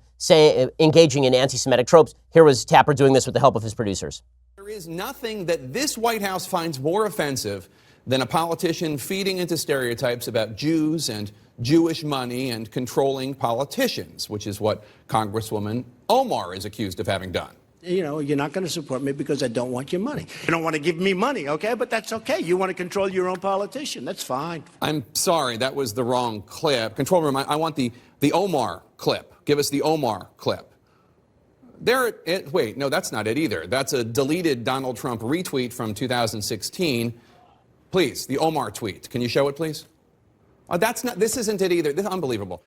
engaging in anti-Semitic tropes. Here was Tapper doing this with the help of his producers. There is nothing that this White House finds more offensive than a politician feeding into stereotypes about Jews and Jewish money and controlling politicians, which is what Congresswoman Omar is accused of having done. You know, you're not going to support me because I don't want your money. You don't want to give me money, okay? But that's okay. You want to control your own politician. That's fine. I'm sorry, that was the wrong clip. Control room, I want the Omar clip. Give us the Omar clip. Wait, no, that's not it either. That's a deleted Donald Trump retweet from 2016. Please, the Omar tweet. Can you show it, please? This isn't it either. This is unbelievable.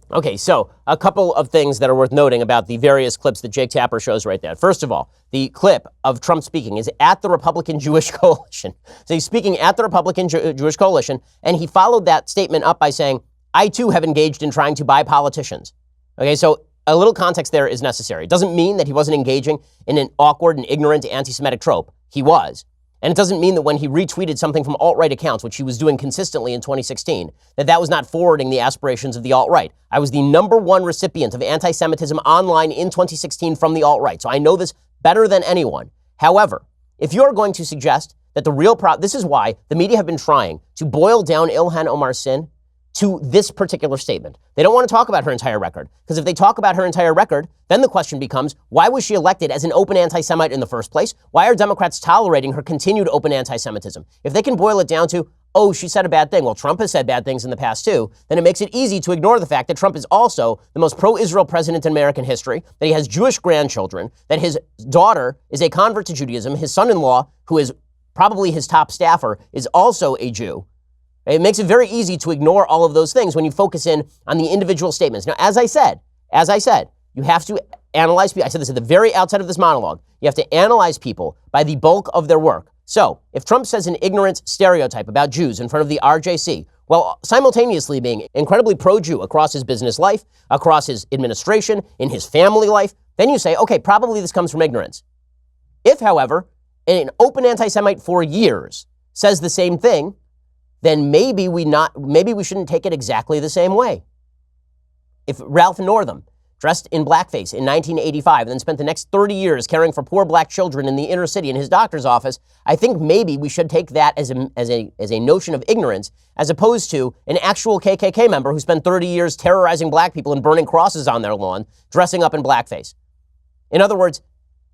Okay, so a couple of things that are worth noting about the various clips that Jake Tapper shows right there. First of all, the clip of Trump speaking is at the Republican Jewish Coalition. So he's speaking at the Republican Jewish Coalition, and he followed that statement up by saying, I too have engaged in trying to buy politicians. Okay, so a little context there is necessary. It doesn't mean that he wasn't engaging in an awkward and ignorant anti-Semitic trope. He was. And it doesn't mean that when he retweeted something from alt-right accounts, which he was doing consistently in 2016, that was not forwarding the aspirations of the alt-right. I was the #1 recipient of anti-Semitism online in 2016 from the alt-right, so I know this better than anyone. However, if you're going to suggest that the real problem, this is why the media have been trying to boil down Ilhan Omar's sin to this particular statement. They don't want to talk about her entire record, because if they talk about her entire record, then the question becomes, why was she elected as an open anti-Semite in the first place? Why are Democrats tolerating her continued open anti-Semitism? If they can boil it down to, oh, she said a bad thing, well, Trump has said bad things in the past too, then it makes it easy to ignore the fact that Trump is also the most pro-Israel president in American history, that he has Jewish grandchildren, that his daughter is a convert to Judaism, his son-in-law, who is probably his top staffer, is also a Jew. It makes it very easy to ignore all of those things when you focus in on the individual statements. Now, as I said, you have to analyze people. I said this at the very outset of this monologue. You have to analyze people by the bulk of their work. So, if Trump says an ignorant stereotype about Jews in front of the RJC, while simultaneously being incredibly pro-Jew across his business life, across his administration, in his family life, then you say, okay, probably this comes from ignorance. If, however, an open anti-Semite for years says the same thing, then maybe we shouldn't take it exactly the same way. If Ralph Northam dressed in blackface in 1985 and then spent the next 30 years caring for poor black children in the inner city in his doctor's office, I think maybe we should take that as a notion of ignorance, as opposed to an actual KKK member who spent 30 years terrorizing black people and burning crosses on their lawn, dressing up in blackface. In other words,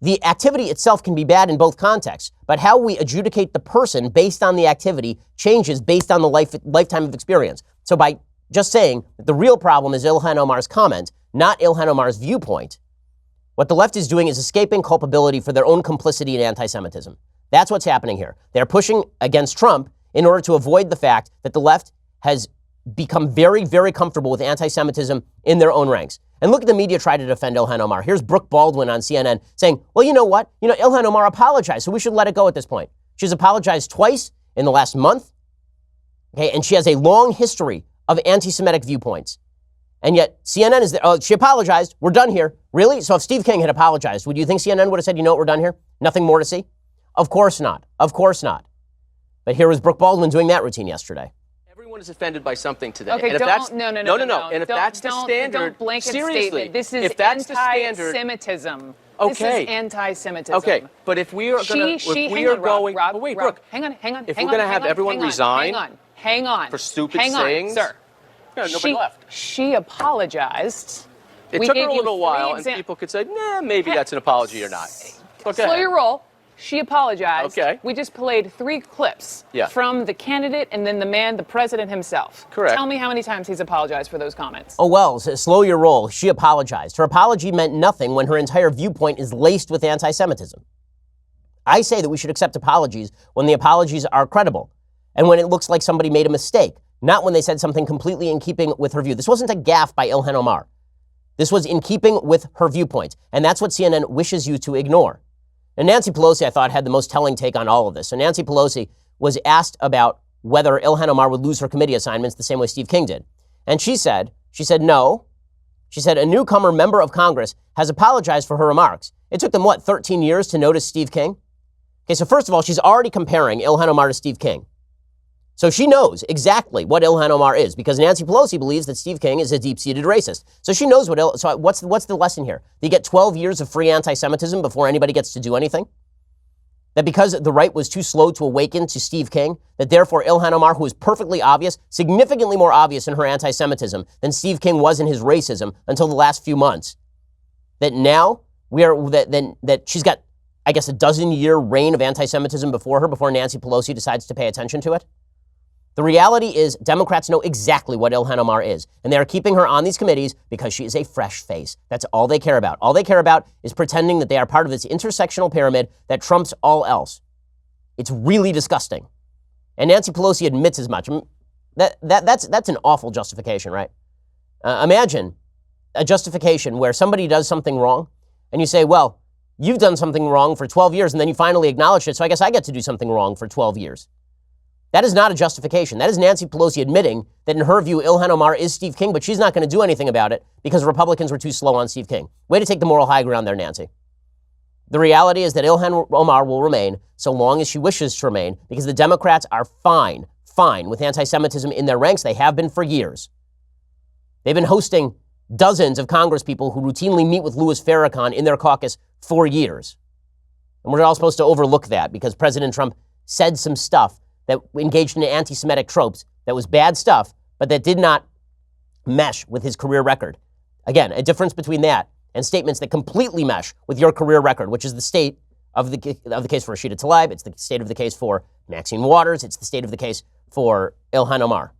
the activity itself can be bad in both contexts, but how we adjudicate the person based on the activity changes based on the lifetime of experience. So by just saying that the real problem is Ilhan Omar's comment, not Ilhan Omar's viewpoint, what the left is doing is escaping culpability for their own complicity in anti-Semitism. That's what's happening here. They're pushing against Trump in order to avoid the fact that the left has become very, very comfortable with anti-Semitism in their own ranks. And look at the media try to defend Ilhan Omar. Here's Brooke Baldwin on CNN saying, well, you know what? Ilhan Omar apologized, so we should let it go at this point. She's apologized twice in the last month, okay, and she has a long history of anti-Semitic viewpoints. And yet CNN is there. Oh, she apologized. We're done here. Really? So if Steve King had apologized, would you think CNN would have said, you know what, we're done here? Nothing more to see? Of course not. Of course not. But here was Brooke Baldwin doing that routine yesterday. Everyone is offended by something today. Okay, and if no. And if that's the standard, don't blanket seriously, statement. This is if that's the standard, anti-Semitism. Okay. This is anti-Semitism. Okay, but if we are going to, Rob, wait, Rob, Brooke, hang on. If we're going to have everyone resign, hang on, for stupid hang sayings, on, sir. No, nobody left. She apologized. It took her a little while, and people could say, nah, maybe that's an apology or not. Slow your roll. She apologized. Okay. We just played 3 clips from the candidate and then the president himself. Correct. Tell me how many times he's apologized for those comments. Oh, well, slow your roll. She apologized. Her apology meant nothing when her entire viewpoint is laced with anti-Semitism. I say that we should accept apologies when the apologies are credible and when it looks like somebody made a mistake, not when they said something completely in keeping with her view. This wasn't a gaffe by Ilhan Omar. This was in keeping with her viewpoint, and that's what CNN wishes you to ignore. And Nancy Pelosi, I thought, had the most telling take on all of this. So Nancy Pelosi was asked about whether Ilhan Omar would lose her committee assignments the same way Steve King did. And she said no. She said a newcomer member of Congress has apologized for her remarks. It took them, 13 years to notice Steve King? Okay, so first of all, she's already comparing Ilhan Omar to Steve King. So she knows exactly what Ilhan Omar is, because Nancy Pelosi believes that Steve King is a deep-seated racist. So she knows so what's the lesson here? You get 12 years of free anti-Semitism before anybody gets to do anything? That because the right was too slow to awaken to Steve King, that therefore Ilhan Omar, who is perfectly obvious, significantly more obvious in her anti-Semitism than Steve King was in his racism until the last few months, that now that she's got, I guess, a dozen-year reign of anti-Semitism before her before Nancy Pelosi decides to pay attention to it? The reality is Democrats know exactly what Ilhan Omar is, and they are keeping her on these committees because she is a fresh face. That's all they care about. All they care about is pretending that they are part of this intersectional pyramid that trumps all else. It's really disgusting. And Nancy Pelosi admits as much. That's an awful justification, right? Imagine a justification where somebody does something wrong, and you say, well, you've done something wrong for 12 years, and then you finally acknowledge it, so I guess I get to do something wrong for 12 years. That is not a justification. That is Nancy Pelosi admitting that in her view, Ilhan Omar is Steve King, but she's not going to do anything about it because Republicans were too slow on Steve King. Way to take the moral high ground there, Nancy. The reality is that Ilhan Omar will remain so long as she wishes to remain, because the Democrats are fine with anti-Semitism in their ranks. They have been for years. They've been hosting dozens of congresspeople who routinely meet with Louis Farrakhan in their caucus for years. And we're all supposed to overlook that because President Trump said some stuff that engaged in anti-Semitic tropes that was bad stuff, but that did not mesh with his career record. Again, a difference between that and statements that completely mesh with your career record, which is the state of the case for Rashida Tlaib, it's the state of the case for Maxine Waters, it's the state of the case for Ilhan Omar.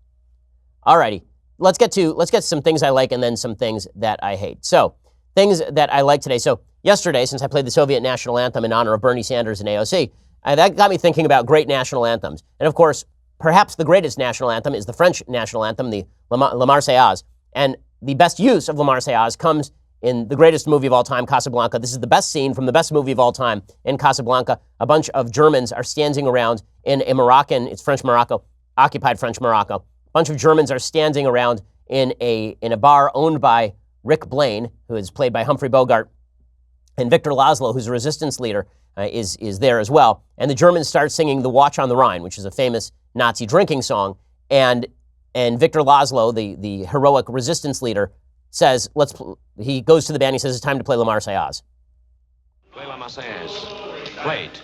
Alrighty, let's get to some things I like and then some things that I hate. So, things that I like today. So, yesterday, since I played the Soviet national anthem in honor of Bernie Sanders and AOC, that got me thinking about great national anthems. And of course, perhaps the greatest national anthem is the French national anthem, the La Marseillaise. And the best use of La Marseillaise comes in the greatest movie of all time, Casablanca. This is the best scene from the best movie of all time in Casablanca. A bunch of Germans are standing around in a Moroccan, it's French Morocco, occupied French Morocco. A bunch of Germans are standing around in a bar owned by Rick Blaine, who is played by Humphrey Bogart, and Victor Laszlo, who's a resistance leader, is there as well. And the Germans start singing The Watch on the Rhine, which is a famous Nazi drinking song. And Victor Laszlo, the heroic resistance leader, says, he goes to the band, he says, it's time to play La Marseillaise. Play La Marseillaise. Play it.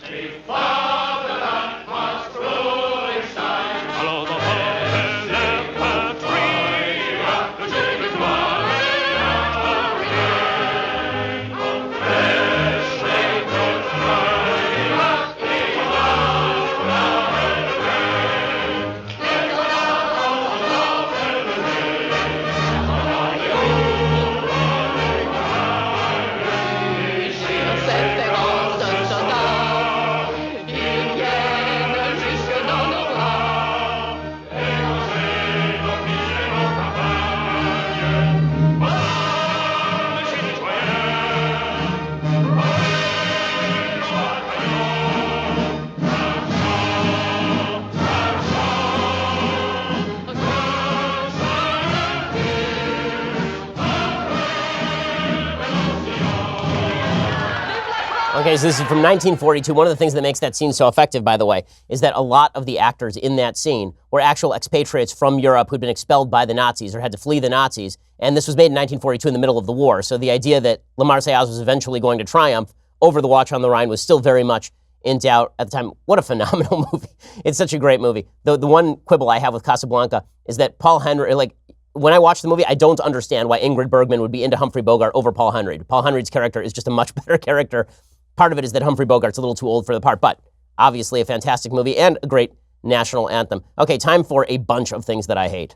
Okay, so this is from 1942. One of the things that makes that scene so effective, by the way, is that a lot of the actors in that scene were actual expatriates from Europe who'd been expelled by the Nazis or had to flee the Nazis. And this was made in 1942 in the middle of the war. So the idea that La Marseillaise was eventually going to triumph over The Watch on the Rhine was still very much in doubt at the time. What a phenomenal movie. It's such a great movie. The one quibble I have with Casablanca is that Paul Henry, when I watch the movie, I don't understand why Ingrid Bergman would be into Humphrey Bogart over Paul Henry. Paul Henry's character is just a much better character. Part of it is that Humphrey Bogart's a little too old for the part, but obviously a fantastic movie and a great national anthem. Okay, time for a bunch of things that I hate.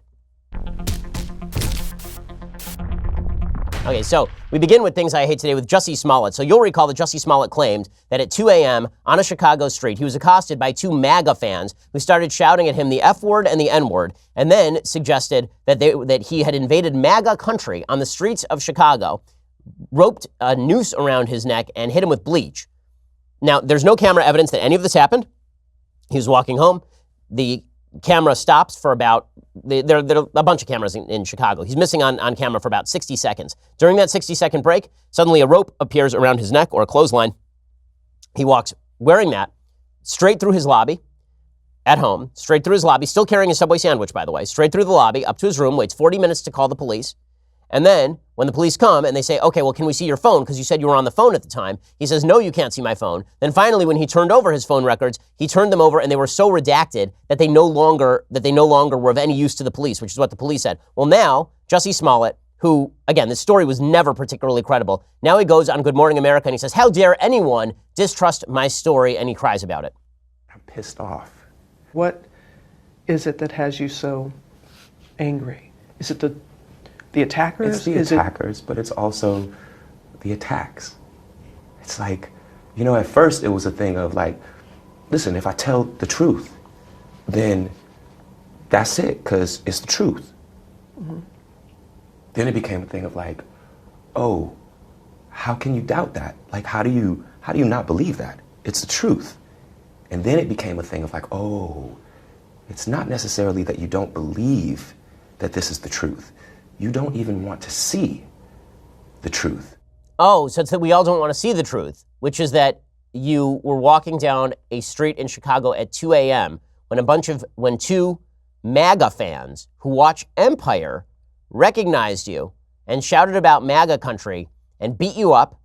Okay, so we begin with things I hate today with Jussie Smollett. So you'll recall that Jussie Smollett claimed that at 2 a.m. on a Chicago street, he was accosted by two MAGA fans who started shouting at him the F word and the N word, and then suggested that he had invaded MAGA country on the streets of Chicago, roped a noose around his neck, and hit him with bleach. Now, there's no camera evidence that any of this happened. He was walking home. The camera stops for about, there are a bunch of cameras in Chicago. He's missing on camera for about 60 seconds. During that 60-second break, suddenly a rope appears around his neck, or a clothesline. He walks wearing that straight through his lobby at home, straight through his lobby, still carrying a Subway sandwich, by the way, straight through the lobby, up to his room, waits 40 minutes to call the police. And then when the police come and they say, okay, well, can we see your phone? Because you said you were on the phone at the time. He says, no, you can't see my phone. Then finally, when he turned over his phone records, he turned them over and they were so redacted that they no longer were of any use to the police, which is what the police said. Well, now, Jussie Smollett, who, again, this story was never particularly credible. Now he goes on Good Morning America and he says, how dare anyone distrust my story? And he cries about it. I'm pissed off. What is it that has you so angry? Is it the attackers? It's the attackers, but it's also the attacks. It's like, you know, at first it was a thing of like, listen, if I tell the truth, then that's it, because it's the truth. Mm-hmm. Then it became a thing of like, oh, how can you doubt that? Like, how do you not believe that? It's the truth. And then it became a thing of like, oh, it's not necessarily that you don't believe that this is the truth. You don't even want to see the truth. Oh, so it's that we all don't want to see the truth, which is that you were walking down a street in Chicago at 2 a.m. when two MAGA fans who watch Empire recognized you and shouted about MAGA country and beat you up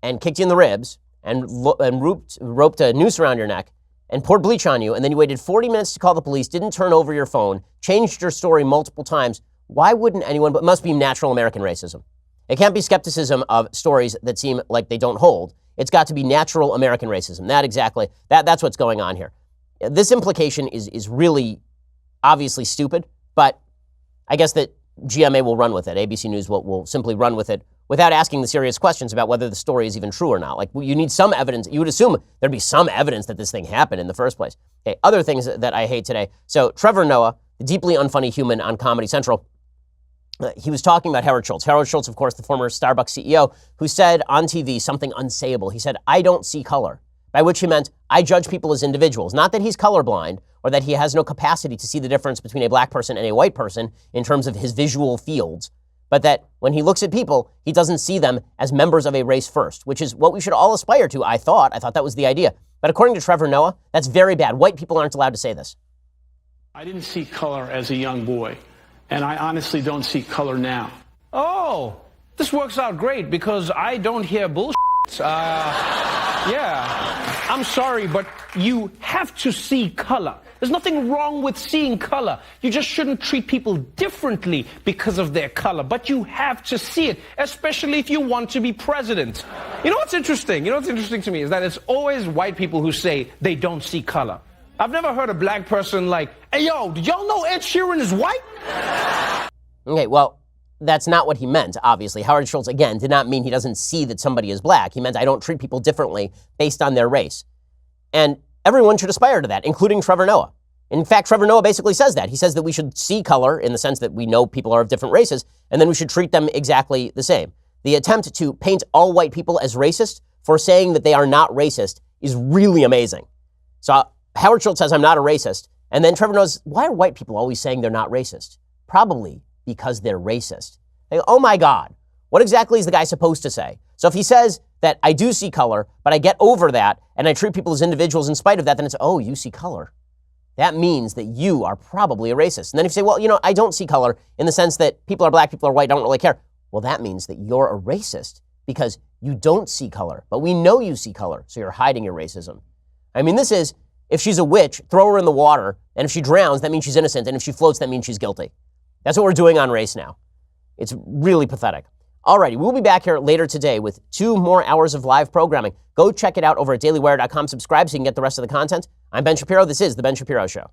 and kicked you in the ribs and roped a noose around your neck and poured bleach on you, and then you waited 40 minutes to call the police, didn't turn over your phone, changed your story multiple times. Why wouldn't anyone, but it must be natural American racism. It can't be skepticism of stories that seem like they don't hold. It's got to be natural American racism. That's what's going on here. This implication is really obviously stupid, but I guess that GMA will run with it. ABC News will simply run with it without asking the serious questions about whether the story is even true or not. Like, you need some evidence. You would assume there'd be some evidence that this thing happened in the first place. Okay, other things that I hate today. So Trevor Noah, the deeply unfunny human on Comedy Central, he was talking about Howard Schultz. Howard Schultz, of course, the former Starbucks CEO, who said on TV something unsayable. He said, I don't see color, by which he meant I judge people as individuals. Not that he's colorblind or that he has no capacity to see the difference between a black person and a white person in terms of his visual fields, but that when he looks at people, he doesn't see them as members of a race first, which is what we should all aspire to, I thought. I thought that was the idea. But according to Trevor Noah, that's very bad. White people aren't allowed to say this. I didn't see color as a young boy, and I honestly don't see color now. Oh, this works out great because I don't hear bullshit. Yeah, I'm sorry, but you have to see color. There's nothing wrong with seeing color. You just shouldn't treat people differently because of their color, but you have to see it, especially if you want to be president. You know what's interesting? You know what's interesting to me is that it's always white people who say they don't see color. I've never heard a black person like, hey, yo, did y'all know Ed Sheeran is white? Okay, well, that's not what he meant, obviously. Howard Schultz, again, did not mean he doesn't see that somebody is black. He meant I don't treat people differently based on their race. And everyone should aspire to that, including Trevor Noah. In fact, Trevor Noah basically says that. He says that we should see color in the sense that we know people are of different races, and then we should treat them exactly the same. The attempt to paint all white people as racist for saying that they are not racist is really amazing. So Howard Schultz says, I'm not a racist. And then Trevor Noah says, why are white people always saying they're not racist? Probably because they're racist. They go, oh my God, what exactly is the guy supposed to say? So if he says that I do see color, but I get over that and I treat people as individuals in spite of that, then it's, oh, you see color. That means that you are probably a racist. And then if you say, well, you know, I don't see color in the sense that people are black, people are white, don't really care. Well, that means that you're a racist because you don't see color, but we know you see color, so you're hiding your racism. I mean, this is, if she's a witch, throw her in the water, and if she drowns, that means she's innocent, and if she floats, that means she's guilty. That's what we're doing on race now. It's really pathetic. Alrighty, we'll be back here later today with 2 more hours of live programming. Go check it out over at dailywire.com. Subscribe so you can get the rest of the content. I'm Ben Shapiro. This is The Ben Shapiro Show.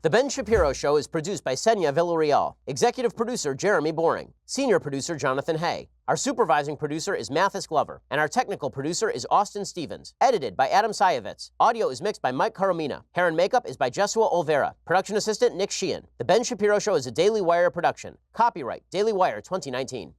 The Ben Shapiro Show is produced by Senya Villarreal, executive producer Jeremy Boring, senior producer Jonathan Hay. Our supervising producer is Mathis Glover, and our technical producer is Austin Stevens. Edited by Adam Sayevitz. Audio is mixed by Mike Caromina. Hair and makeup is by Jesua Olvera. Production assistant Nick Sheehan. The Ben Shapiro Show is a Daily Wire production. Copyright Daily Wire 2019.